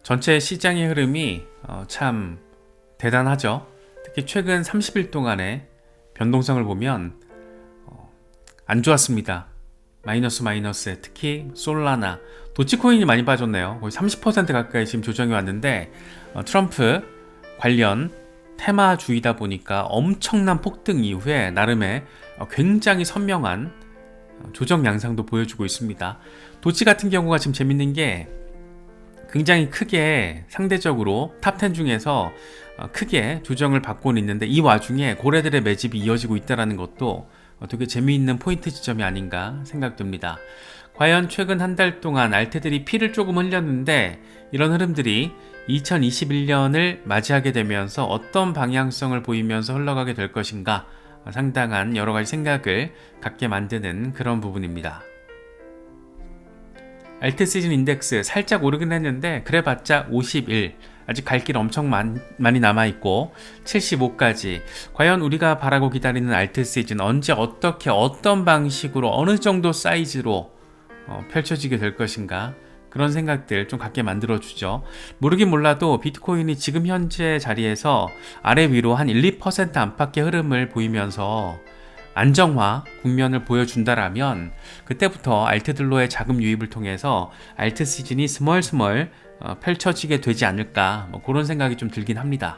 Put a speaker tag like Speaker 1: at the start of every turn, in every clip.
Speaker 1: 전체 시장의 흐름이 참 대단하죠. 특히 최근 30일 동안의 변동성을 보면 안 좋았습니다. 마이너스에 특히 솔라나, 도치코인이 많이 빠졌네요. 거의 30% 가까이 지금 조정이 왔는데 트럼프 관련 테마주의다 보니까 엄청난 폭등 이후에 나름의 굉장히 선명한 조정 양상도 보여주고 있습니다. 도치 같은 경우가 지금 재밌는 게 굉장히 크게 상대적으로 탑10 중에서 크게 조정을 받고는 있는데 이 와중에 고래들의 매집이 이어지고 있다는 것도 되게 재미있는 포인트 지점이 아닌가 생각됩니다. 과연 최근 한 달 동안 알트들이 피를 조금 흘렸는데 이런 흐름들이 2021년을 맞이하게 되면서 어떤 방향성을 보이면서 흘러가게 될 것인가 상당한 여러 가지 생각을 갖게 만드는 그런 부분입니다. 알트 시즌 인덱스 살짝 오르긴 했는데 그래봤자 51, 아직 갈 길 엄청 많이 남아있고 75까지 과연 우리가 바라고 기다리는 알트 시즌 언제 어떻게 어떤 방식으로 어느 정도 사이즈로 펼쳐지게 될 것인가 그런 생각들 좀 갖게 만들어주죠. 모르긴 몰라도 비트코인이 지금 현재 자리에서 아래 위로 한 1-2% 안팎의 흐름을 보이면서 안정화 국면을 보여준다라면 그때부터 알트들로의 자금 유입을 통해서 알트 시즌이 스멀스멀 펼쳐지게 되지 않을까 그런 생각이 좀 들긴 합니다.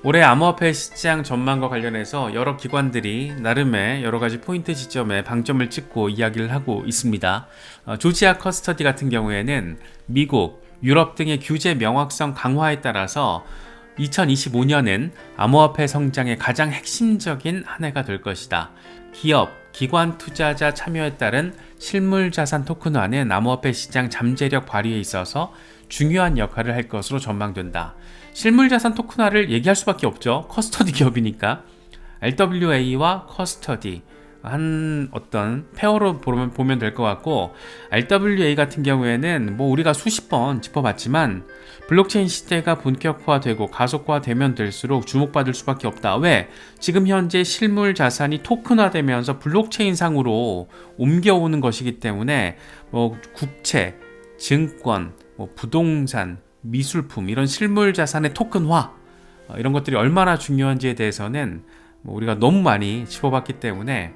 Speaker 1: 올해 암호화폐 시장 전망과 관련해서 여러 기관들이 나름의 여러 가지 포인트 지점에 방점을 찍고 이야기를 하고 있습니다. 조지아 커스터디 같은 경우에는 미국, 유럽 등의 규제 명확성 강화에 따라서 2025년은 암호화폐 성장의 가장 핵심적인 한 해가 될 것이다. 기업, 기관 투자자 참여에 따른 실물자산 토큰화는 암호화폐 시장 잠재력 발휘에 있어서 중요한 역할을 할 것으로 전망된다. 실물자산 토큰화를 얘기할 수밖에 없죠. 커스터디 기업이니까. RWA와 커스터디 한 어떤 페어로 보면 될 것 같고, RWA 같은 경우에는 우리가 수십 번 짚어봤지만 블록체인 시대가 본격화되고 가속화되면 될수록 주목받을 수밖에 없다. 왜? 지금 현재 실물 자산이 토큰화되면서 블록체인 상으로 옮겨오는 것이기 때문에 국채, 증권, 부동산, 미술품 이런 실물 자산의 토큰화 이런 것들이 얼마나 중요한지에 대해서는 우리가 너무 많이 짚어봤기 때문에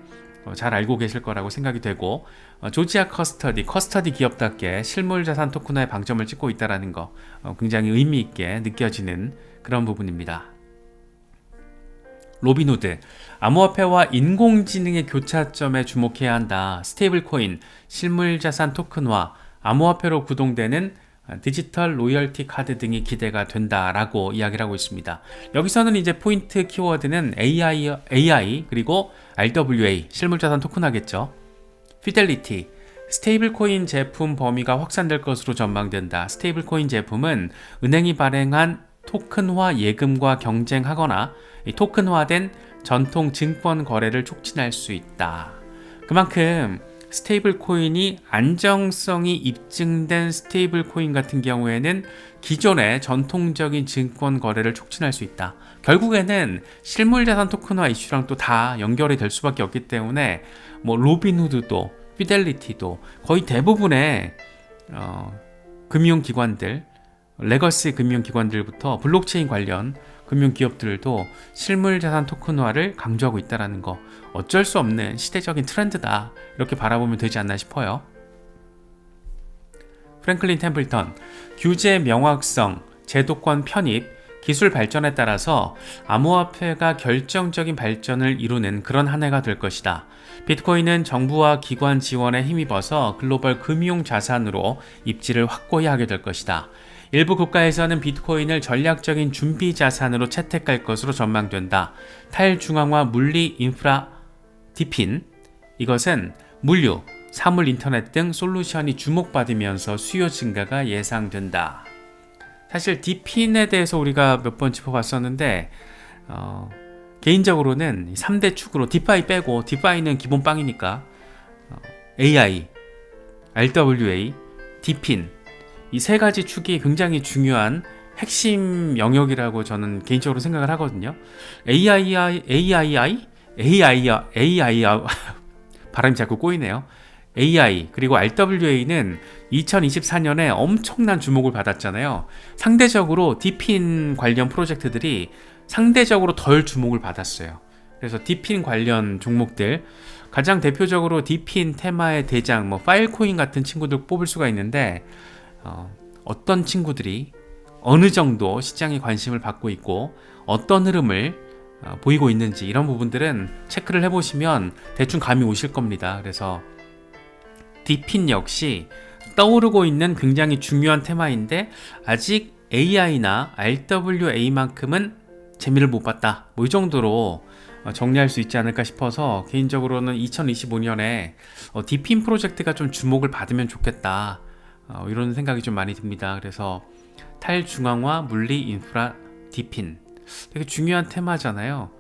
Speaker 1: 잘 알고 계실 거라고 생각이 되고, 조지아 커스터디 기업답게 실물자산 토큰화에 방점을 찍고 있다는 거 굉장히 의미 있게 느껴지는 그런 부분입니다. 로빈후드, 암호화폐와 인공지능의 교차점에 주목해야 한다. 스테이블코인, 실물자산 토큰화, 암호화폐로 구동되는 디지털 로열티 카드 등이 기대가 된다라고 이야기를 하고 있습니다. 여기서는 이제 포인트 키워드는 AI 그리고 RWA 실물자산 토큰화겠죠. 피델리티, 스테이블코인 제품 범위가 확산될 것으로 전망된다. 스테이블코인 제품은 은행이 발행한 토큰화 예금과 경쟁하거나 토큰화된 전통 증권 거래를 촉진할 수 있다. 그만큼 스테이블 코인이 안정성이 입증된 스테이블 코인 같은 경우에는 기존의 전통적인 증권 거래를 촉진할 수 있다. 결국에는 실물자산 토큰화 이슈랑 또 다 연결이 될 수밖에 없기 때문에 로빈후드도 피델리티도 거의 대부분의 금융기관들, 레거시 금융기관들부터 블록체인 관련 금융기업들도 실물자산 토큰화를 강조하고 있다는 거 어쩔 수 없는 시대적인 트렌드다 이렇게 바라보면 되지 않나 싶어요. 프랭클린 템플턴, 규제 명확성, 제도권 편입, 기술 발전에 따라서 암호화폐가 결정적인 발전을 이루는 그런 한 해가 될 것이다. 비트코인은 정부와 기관 지원에 힘입어서 글로벌 금융 자산으로 입지를 확고히 하게 될 것이다. 일부 국가에서는 비트코인을 전략적인 준비 자산으로 채택할 것으로 전망된다. 탈중앙화 물리 인프라 디핀, 이것은 물류, 사물 인터넷 등 솔루션이 주목받으면서 수요 증가가 예상된다. 사실 디핀에 대해서 우리가 몇 번 짚어봤었는데 개인적으로는 3대 축으로 디파이 빼고, 디파이는 기본 빵이니까 AI, RWA, 디핀 이 세 가지 축이 굉장히 중요한 핵심 영역이라고 저는 개인적으로 생각을 하거든요. AI 발음이 자꾸 꼬이네요. AI 그리고 RWA는 2024년에 엄청난 주목을 받았잖아요. 상대적으로 디핀 관련 프로젝트들이 상대적으로 덜 주목을 받았어요. 그래서 디핀 관련 종목들 가장 대표적으로 디핀 테마의 대장 파일코인 같은 친구들 뽑을 수가 있는데 어떤 친구들이 어느 정도 시장에 관심을 받고 있고 어떤 흐름을 보이고 있는지 이런 부분들은 체크를 해보시면 대충 감이 오실 겁니다. 그래서 디핀 역시 떠오르고 있는 굉장히 중요한 테마인데 아직 AI나 RWA만큼은 재미를 못 봤다. 이 정도로 정리할 수 있지 않을까 싶어서 개인적으로는 2025년에 디핀 프로젝트가 좀 주목을 받으면 좋겠다. 이런 생각이 좀 많이 듭니다. 그래서 탈중앙화 물리 인프라 디핀 되게 중요한 테마잖아요.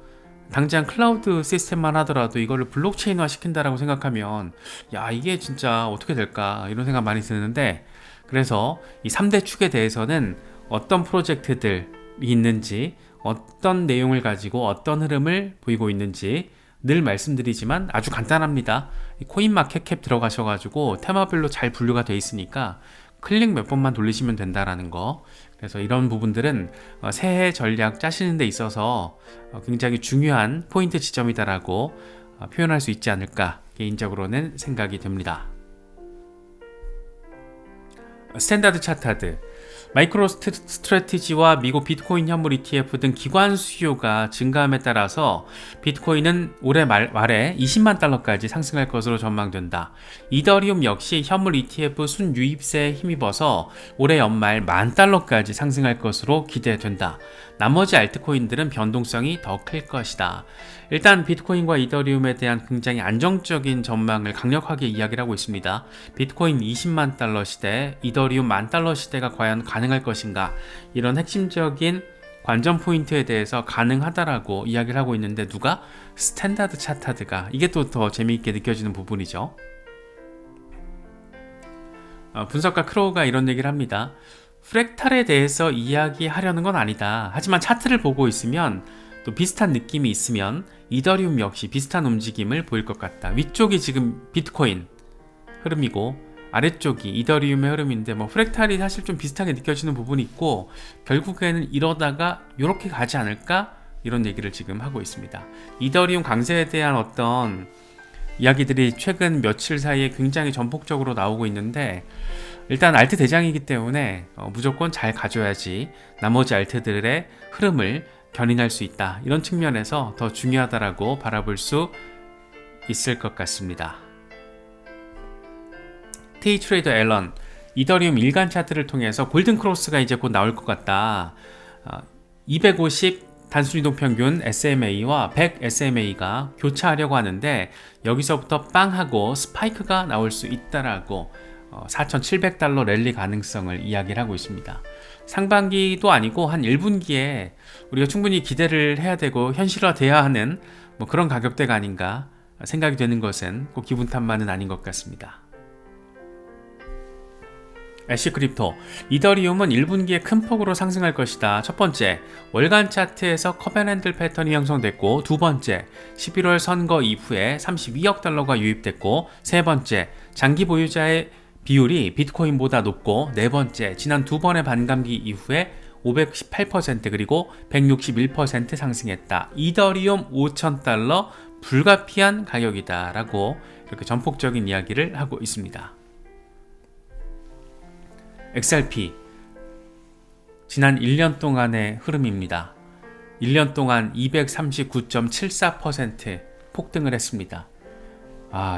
Speaker 1: 당장 클라우드 시스템만 하더라도 이거를 블록체인화 시킨다라고 생각하면 야 이게 진짜 어떻게 될까 이런 생각 많이 드는데 그래서 이 3대 축에 대해서는 어떤 프로젝트들이 있는지 어떤 내용을 가지고 어떤 흐름을 보이고 있는지 늘 말씀드리지만 아주 간단합니다. 코인마켓캡 들어가셔가지고 테마별로 잘 분류가 되어 있으니까 클릭 몇 번만 돌리시면 된다라는 거. 그래서 이런 부분들은 새해 전략 짜시는 데 있어서 굉장히 중요한 포인트 지점이다라고 표현할 수 있지 않을까 개인적으로는 생각이 됩니다. 스탠다드 차타드 마이크로 스트래티지와 미국 비트코인 현물 ETF 등 기관 수요가 증가함에 따라서 비트코인은 올해 말에 20만 달러까지 상승할 것으로 전망된다. 이더리움 역시 현물 ETF 순유입세에 힘입어서 올해 연말 10,000달러까지 상승할 것으로 기대된다. 나머지 알트코인들은 변동성이 더 클 것이다. 일단 비트코인과 이더리움에 대한 굉장히 안정적인 전망을 강력하게 이야기를 하고 있습니다. 비트코인 20만 달러 시대, 이더리움 10,000달러 시대가 과연 가능할 것인가, 이런 핵심적인 관전 포인트에 대해서 가능하다라고 이야기를 하고 있는데 누가? 스탠다드 차타드가. 이게 또 더 재미있게 느껴지는 부분이죠. 분석가 크로우가 이런 얘기를 합니다. 프랙탈에 대해서 이야기하려는 건 아니다. 하지만 차트를 보고 있으면 또 비슷한 느낌이 있으면 이더리움 역시 비슷한 움직임을 보일 것 같다. 위쪽이 지금 비트코인 흐름이고 아래쪽이 이더리움의 흐름인데 프랙탈이 사실 좀 비슷하게 느껴지는 부분이 있고 결국에는 이러다가 이렇게 가지 않을까? 이런 얘기를 지금 하고 있습니다. 이더리움 강세에 대한 어떤 이야기들이 최근 며칠 사이에 굉장히 전폭적으로 나오고 있는데 일단 알트 대장이기 때문에 무조건 잘 가져야지 나머지 알트들의 흐름을 견인할 수 있다. 이런 측면에서 더 중요하다라고 바라볼 수 있을 것 같습니다. 테이트레이더 앨런, 이더리움 일간 차트를 통해서 골든 크로스가 이제 곧 나올 것 같다. 250 단순 이동 평균 SMA와 100 SMA가 교차하려고 하는데 여기서부터 빵 하고 스파이크가 나올 수 있다라고 4,700달러 랠리 가능성을 이야기를 하고 있습니다. 상반기도 아니고 한 1분기에 우리가 충분히 기대를 해야 되고 현실화돼야 하는 그런 가격대가 아닌가 생각이 되는 것은 꼭 기분 탓만은 아닌 것 같습니다. 애쉬크립토, 이더리움은 1분기에 큰 폭으로 상승할 것이다. 첫 번째, 월간 차트에서 커벤앤들 패턴이 형성됐고, 두 번째, 11월 선거 이후에 32억 달러가 유입됐고, 세 번째, 장기 보유자의 비율이 비트코인보다 높고, 네 번째, 지난 두 번의 반감기 이후에 518% 그리고 161% 상승했다. 이더리움 5,000달러 불가피한 가격이다 라고 이렇게 전폭적인 이야기를 하고 있습니다. XRP 지난 1년 동안의 흐름입니다. 1년 동안 239.74% 폭등을 했습니다.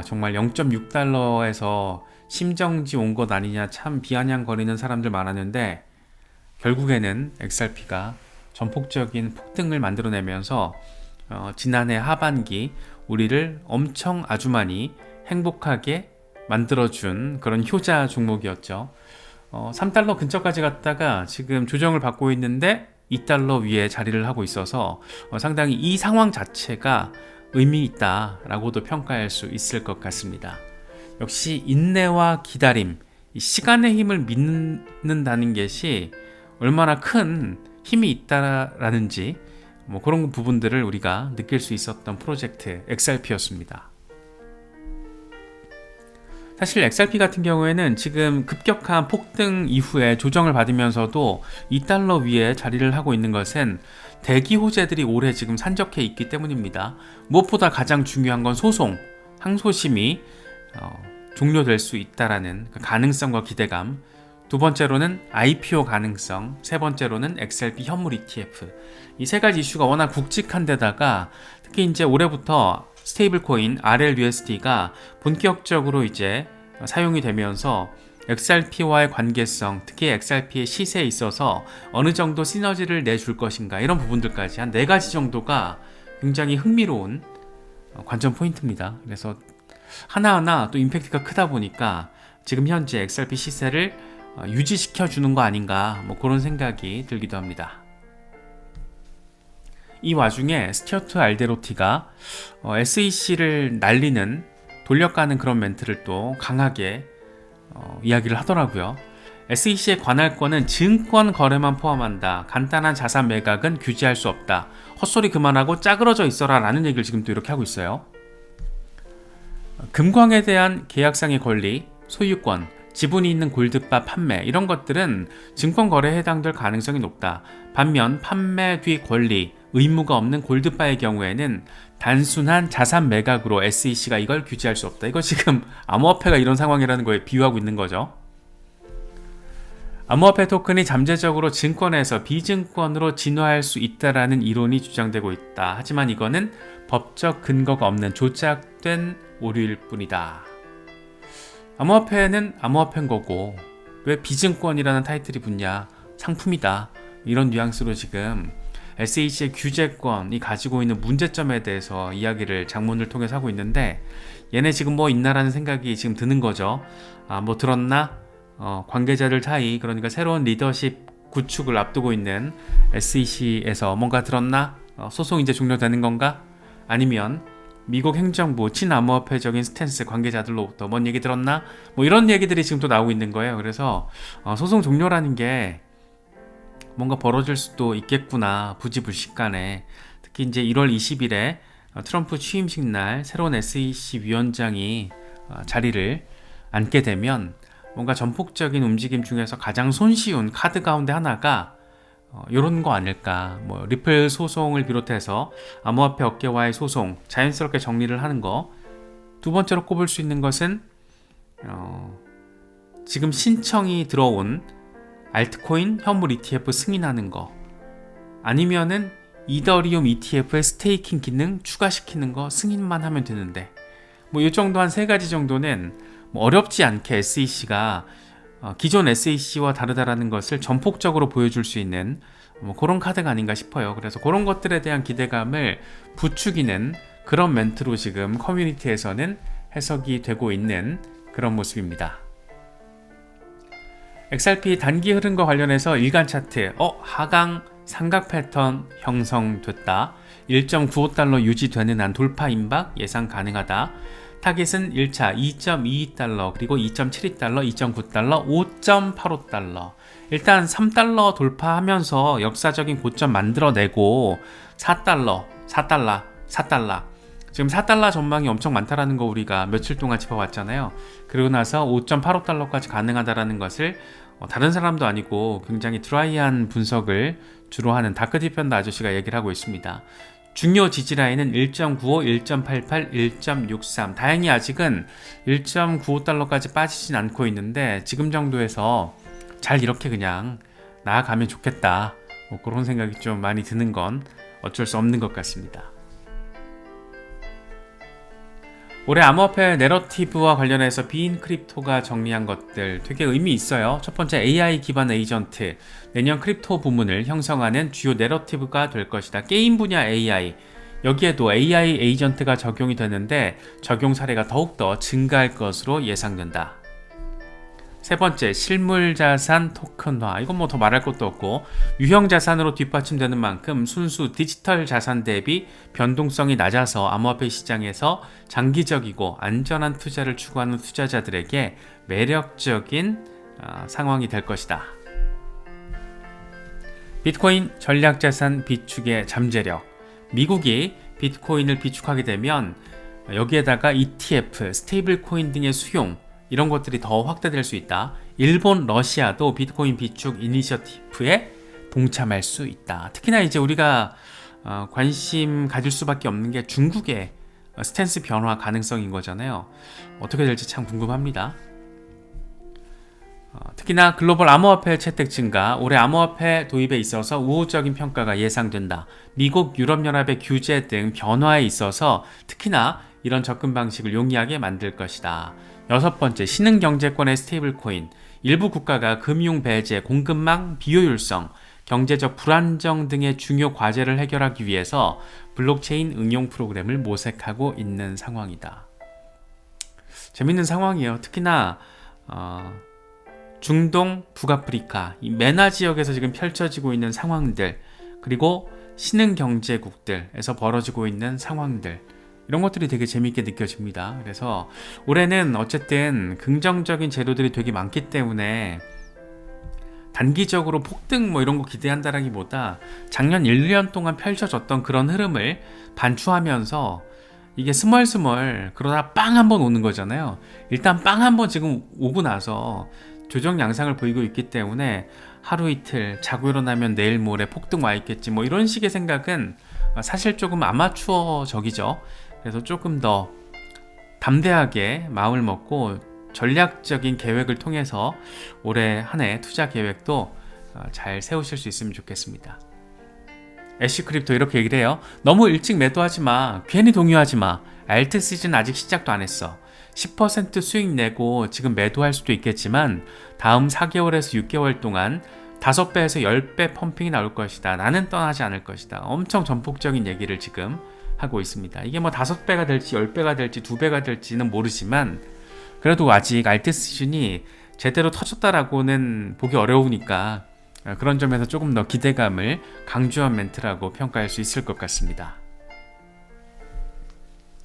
Speaker 1: 정말 0.6달러에서 심정지 온 것 아니냐 참 비아냥거리는 사람들 많았는데 결국에는 XRP가 전폭적인 폭등을 만들어내면서 지난해 하반기 우리를 엄청 아주 많이 행복하게 만들어준 그런 효자 종목이었죠. 3달러 근처까지 갔다가 지금 조정을 받고 있는데 2달러 위에 자리를 하고 있어서 상당히 이 상황 자체가 의미 있다라고도 평가할 수 있을 것 같습니다. 역시 인내와 기다림, 시간의 힘을 믿는다는 것이 얼마나 큰 힘이 있다라는지 그런 부분들을 우리가 느낄 수 있었던 프로젝트 XRP였습니다. 사실 XRP 같은 경우에는 지금 급격한 폭등 이후에 조정을 받으면서도 2달러 위에 자리를 하고 있는 것은 대기 호재들이 올해 지금 산적해 있기 때문입니다. 무엇보다 가장 중요한 건 소송, 항소심이 종료될 수 있다라는 그 가능성과 기대감, 두 번째로는 IPO 가능성, 세 번째로는 XRP 현물 ETF. 이 세 가지 이슈가 워낙 굵직한 데다가 특히 이제 올해부터 스테이블 코인 RLUSD가 본격적으로 이제 사용이 되면서 XRP와의 관계성, 특히 XRP의 시세에 있어서 어느 정도 시너지를 내줄 것인가, 이런 부분들까지 한 4가지 정도가 굉장히 흥미로운 관전 포인트입니다. 그래서 하나하나 또 임팩트가 크다 보니까 지금 현재 XRP 시세를 유지시켜 주는 거 아닌가, 뭐 그런 생각이 들기도 합니다. 이 와중에 스튜어트 알데로티가 SEC를 날리는, 돌려가는 그런 멘트를 또 강하게 이야기를 하더라고요. SEC의 관할권은 증권 거래만 포함한다. 간단한 자산 매각은 규제할 수 없다. 헛소리 그만하고 짜그러져 있어라 라는 얘기를 지금 또 이렇게 하고 있어요. 금광에 대한 계약상의 권리, 소유권, 지분이 있는 골드바 판매, 이런 것들은 증권 거래에 해당될 가능성이 높다. 반면 판매 뒤 권리, 의무가 없는 골드바의 경우에는 단순한 자산 매각으로 SEC가 이걸 규제할 수 없다. 이거 지금 암호화폐가 이런 상황이라는 거에 비유하고 있는 거죠. 암호화폐 토큰이 잠재적으로 증권에서 비증권으로 진화할 수 있다라는 이론이 주장되고 있다. 하지만 이거는 법적 근거가 없는 조작된 오류일 뿐이다. 암호화폐는 암호화폐인 거고 왜 비증권이라는 타이틀이 붙냐, 상품이다, 이런 뉘앙스로 지금 SEC의 규제권이 가지고 있는 문제점에 대해서 이야기를 장문을 통해서 하고 있는데, 얘네 지금 뭐 있나라는 생각이 지금 드는 거죠. 뭐 들었나? 관계자들 사이, 그러니까 새로운 리더십 구축을 앞두고 있는 SEC에서 뭔가 들었나? 소송 이제 종료되는 건가? 아니면 미국 행정부 친암호화폐적인 스탠스 관계자들로부터 뭔 얘기 들었나? 뭐 이런 얘기들이 지금 또 나오고 있는 거예요. 그래서 소송 종료라는 게 뭔가 벌어질 수도 있겠구나, 부지불식간에. 특히 이제 1월 20일에 트럼프 취임식 날 새로운 SEC 위원장이 자리를 앉게 되면 뭔가 전폭적인 움직임 중에서 가장 손쉬운 카드 가운데 하나가 이런 거 아닐까. 뭐 리플 소송을 비롯해서 암호화폐 업계와의 소송 자연스럽게 정리를 하는 거. 두 번째로 꼽을 수 있는 것은 지금 신청이 들어온 알트코인 현물 ETF 승인하는 거, 아니면은 이더리움 ETF의 스테이킹 기능 추가시키는 거 승인만 하면 되는데, 뭐 이 정도 한 3가지 정도는 뭐 어렵지 않게 SEC가 기존 SEC와 다르다라는 것을 전폭적으로 보여줄 수 있는 뭐 그런 카드가 아닌가 싶어요. 그래서 그런 것들에 대한 기대감을 부추기는 그런 멘트로 지금 커뮤니티에서는 해석이 되고 있는 그런 모습입니다. XRP 단기 흐름과 관련해서 일간 차트, 하강 삼각 패턴 형성됐다. 1.95달러 유지되는 한 돌파 임박 예상 가능하다. 타깃은 1차 2.22달러, 그리고 2.72달러, 2.9달러, 5.85달러. 일단 3달러 돌파하면서 역사적인 고점 만들어내고 4달러. 지금 4달러 전망이 엄청 많다라는 거 우리가 며칠 동안 짚어봤잖아요. 그러고 나서 5.85달러까지 가능하다라는 것을 다른 사람도 아니고 굉장히 드라이한 분석을 주로 하는 다크디펜더 아저씨가 얘기를 하고 있습니다. 중요 지지라인은 1.95, 1.88, 1.63. 다행히 아직은 1.95달러까지 빠지진 않고 있는데 지금 정도에서 잘 이렇게 그냥 나아가면 좋겠다, 뭐 그런 생각이 좀 많이 드는 건 어쩔 수 없는 것 같습니다. 올해 암호화폐 내러티브와 관련해서 비인 크립토가 정리한 것들 되게 의미 있어요. 첫 번째, AI 기반 에이전트, 내년 크립토 부문을 형성하는 주요 내러티브가 될 것이다. 게임 분야 AI, 여기에도 AI 에이전트가 적용이 되는데 적용 사례가 더욱더 증가할 것으로 예상된다. 세 번째, 실물자산 토큰화. 이건 뭐 더 말할 것도 없고 유형자산으로 뒷받침되는 만큼 순수 디지털 자산 대비 변동성이 낮아서 암호화폐 시장에서 장기적이고 안전한 투자를 추구하는 투자자들에게 매력적인 상황이 될 것이다. 비트코인 전략자산 비축의 잠재력. 미국이 비트코인을 비축하게 되면 여기에다가 ETF, 스테이블 코인 등의 수용, 이런 것들이 더 확대될 수 있다. 일본, 러시아도 비트코인 비축 이니셔티브에 동참할 수 있다. 특히나 이제 우리가 관심 가질 수밖에 없는 게 중국의 스탠스 변화 가능성인 거잖아요. 어떻게 될지 참 궁금합니다. 특히나 글로벌 암호화폐 채택 증가, 올해 암호화폐 도입에 있어서 우호적인 평가가 예상된다. 미국, 유럽연합의 규제 등 변화에 있어서 특히나 이런 접근 방식을 용이하게 만들 것이다. 여섯 번째, 신흥경제권의 스테이블 코인. 일부 국가가 금융 배제, 공급망 비효율성, 경제적 불안정 등의 중요 과제를 해결하기 위해서 블록체인 응용 프로그램을 모색하고 있는 상황이다. 재밌는 상황이에요. 특히나 중동, 북아프리카, 이 메나 지역에서 지금 펼쳐지고 있는 상황들, 그리고 신흥경제국들에서 벌어지고 있는 상황들, 이런 것들이 되게 재밌게 느껴집니다. 그래서 올해는 어쨌든 긍정적인 제도들이 되게 많기 때문에 단기적으로 폭등 이런 거 기대한다라기보다 작년 1년 동안 펼쳐졌던 그런 흐름을 반추하면서 이게 스멀스멀 그러다 빵 한번 오는 거잖아요. 일단 빵 한번 지금 오고 나서 조정 양상을 보이고 있기 때문에 하루 이틀 자고 일어나면 내일 모레 폭등 와 있겠지 이런 식의 생각은 사실 조금 아마추어적이죠. 그래서 조금 더 담대하게 마음을 먹고 전략적인 계획을 통해서 올해 한 해 투자 계획도 잘 세우실 수 있으면 좋겠습니다. 애쉬크립토 이렇게 얘기를 해요. 너무 일찍 매도하지 마. 괜히 동요하지 마. 알트 시즌 아직 시작도 안 했어. 10% 수익 내고 지금 매도할 수도 있겠지만 다음 4개월에서 6개월 동안 5배에서 10배 펌핑이 나올 것이다. 나는 떠나지 않을 것이다. 엄청 전폭적인 얘기를 지금 하고 있습니다. 이게 5배가 될지 10배가 될지 2배가 될지는 모르지만 그래도 아직 알트 시즌이 제대로 터졌다라고는 보기 어려우니까 그런 점에서 조금 더 기대감을 강조한 멘트라고 평가할 수 있을 것 같습니다.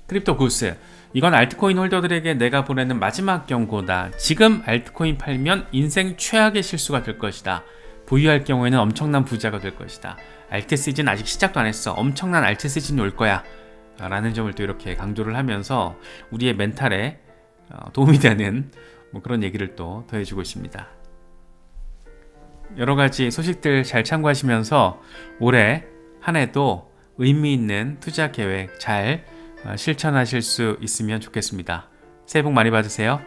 Speaker 1: 크립토 구스, 이건 알트코인 홀더들에게 내가 보내는 마지막 경고다. 지금 알트코인 팔면 인생 최악의 실수가 될 것이다. 보유할 경우에는 엄청난 부자가 될 것이다. 알트 시즌 아직 시작도 안 했어. 엄청난 알트 시즌이 올 거야. 라는 점을 또 이렇게 강조를 하면서 우리의 멘탈에 도움이 되는 그런 얘기를 또 더해주고 있습니다. 여러가지 소식들 잘 참고하시면서 올해 한 해도 의미 있는 투자 계획 잘 실천하실 수 있으면 좋겠습니다. 새해 복 많이 받으세요.